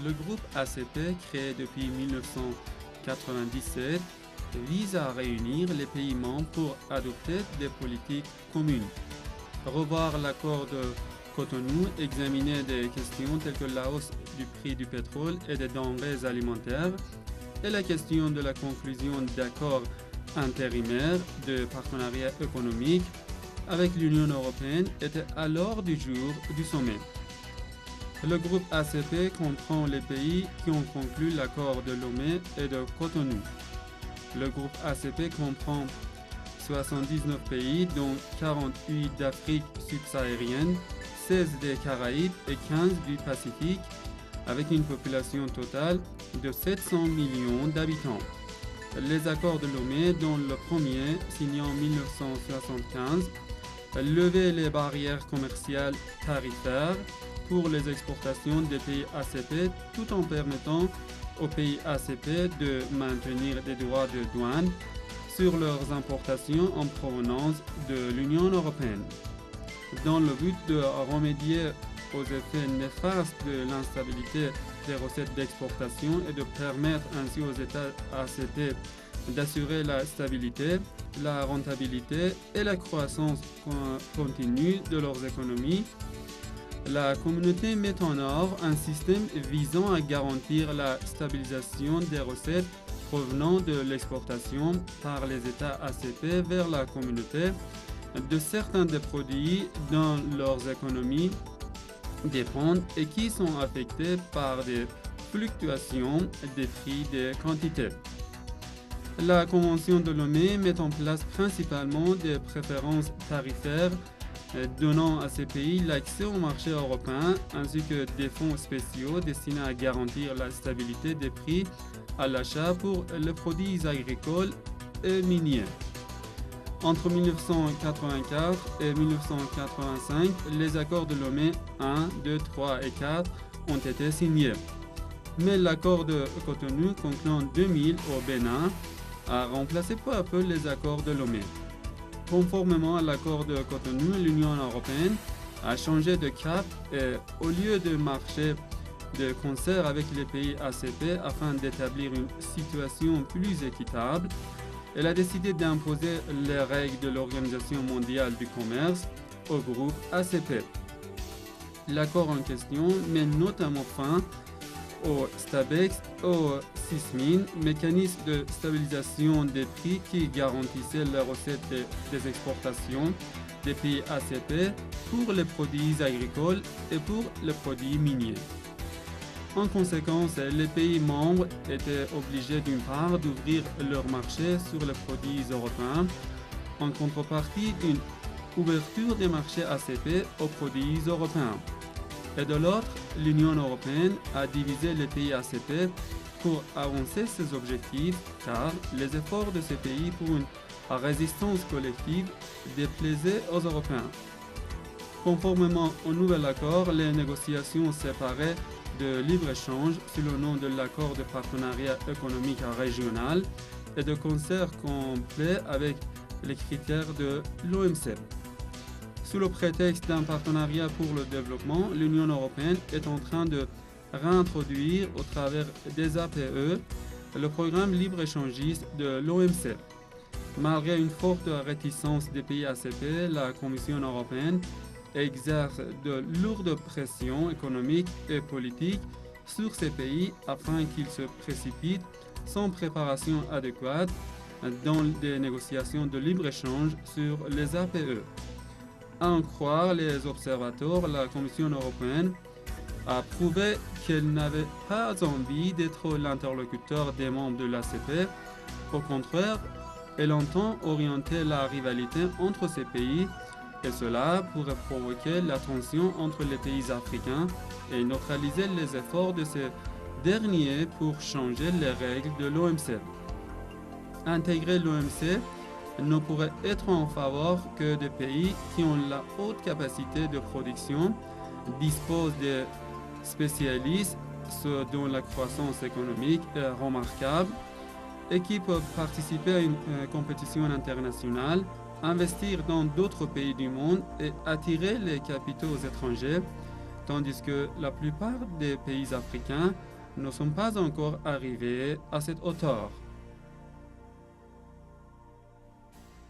Le groupe ACP, créé depuis 1997, vise à réunir les pays membres pour adopter des politiques communes. Revoir l'accord de Cotonou, examiner des questions telles que la hausse du prix du pétrole et des denrées alimentaires et la question de la conclusion d'accords intérimaires de partenariat économique avec l'Union européenne était à l'ordre du jour du sommet. Le groupe ACP comprend les pays qui ont conclu l'accord de Lomé et de Cotonou. Le groupe ACP comprend 79 pays, dont 48 d'Afrique subsaharienne, 16 des Caraïbes et 15 du Pacifique, avec une population totale de 700 millions d'habitants. Les accords de Lomé, dont le premier, signé en 1975, levaient les barrières commerciales tarifaires pour les exportations des pays ACP tout en permettant aux pays ACP de maintenir des droits de douane sur leurs importations en provenance de l'Union européenne. Dans le but de remédier aux effets néfastes de l'instabilité des recettes d'exportation et de permettre ainsi aux États ACP d'assurer la stabilité, la rentabilité et la croissance continue de leurs économies, la communauté met en œuvre un système visant à garantir la stabilisation des recettes provenant de l'exportation par les États ACP vers la communauté de certains des produits dont leurs économies dépendent et qui sont affectés par des fluctuations des prix des quantités. La Convention de Lomé met en place principalement des préférences tarifaires donnant à ces pays l'accès au marché européen ainsi que des fonds spéciaux destinés à garantir la stabilité des prix à l'achat pour les produits agricoles et miniers. Entre 1984 et 1985, les accords de Lomé 1, 2, 3 et 4 ont été signés. Mais l'accord de Cotonou conclu en 2000 au Bénin a remplacé peu à peu les accords de Lomé. Conformément à l'accord de Cotonou, l'Union européenne a changé de cap et au lieu de marcher de concert avec les pays ACP afin d'établir une situation plus équitable, elle a décidé d'imposer les règles de l'Organisation mondiale du commerce au groupe ACP. L'accord en question met notamment fin au STABEX, au SISMIN, mécanisme de stabilisation des prix qui garantissait les recettes des exportations des pays ACP pour les produits agricoles et pour les produits miniers. En conséquence, les pays membres étaient obligés d'une part d'ouvrir leur marché sur les produits européens en contrepartie d'une ouverture des marchés ACP aux produits européens. Et de l'autre, l'Union européenne a divisé les pays ACP pour avancer ses objectifs car les efforts de ces pays pour une résistance collective déplaisaient aux Européens. Conformément au nouvel accord, les négociations séparées de libre-échange sous le nom de l'accord de partenariat économique régional et de concert complet avec les critères de l'OMC. Sous le prétexte d'un partenariat pour le développement, l'Union européenne est en train de réintroduire au travers des APE le programme libre-échangiste de l'OMC. Malgré une forte réticence des pays ACP, la Commission européenne exerce de lourdes pressions économiques et politiques sur ces pays afin qu'ils se précipitent sans préparation adéquate dans des négociations de libre-échange sur les APE. À en croire les observateurs, la Commission européenne a prouvé qu'elle n'avait pas envie d'être l'interlocuteur des membres de l'ACP. Au contraire, elle entend orienter la rivalité entre ces pays et cela pourrait provoquer la tension entre les pays africains et neutraliser les efforts de ces derniers pour changer les règles de l'OMC. Intégrer l'OMC ne pourrait être en faveur que des pays qui ont la haute capacité de production, disposent de spécialistes, ceux dont la croissance économique est remarquable et qui peuvent participer à une compétition internationale, investir dans d'autres pays du monde et attirer les capitaux étrangers, tandis que la plupart des pays africains ne sont pas encore arrivés à cette hauteur.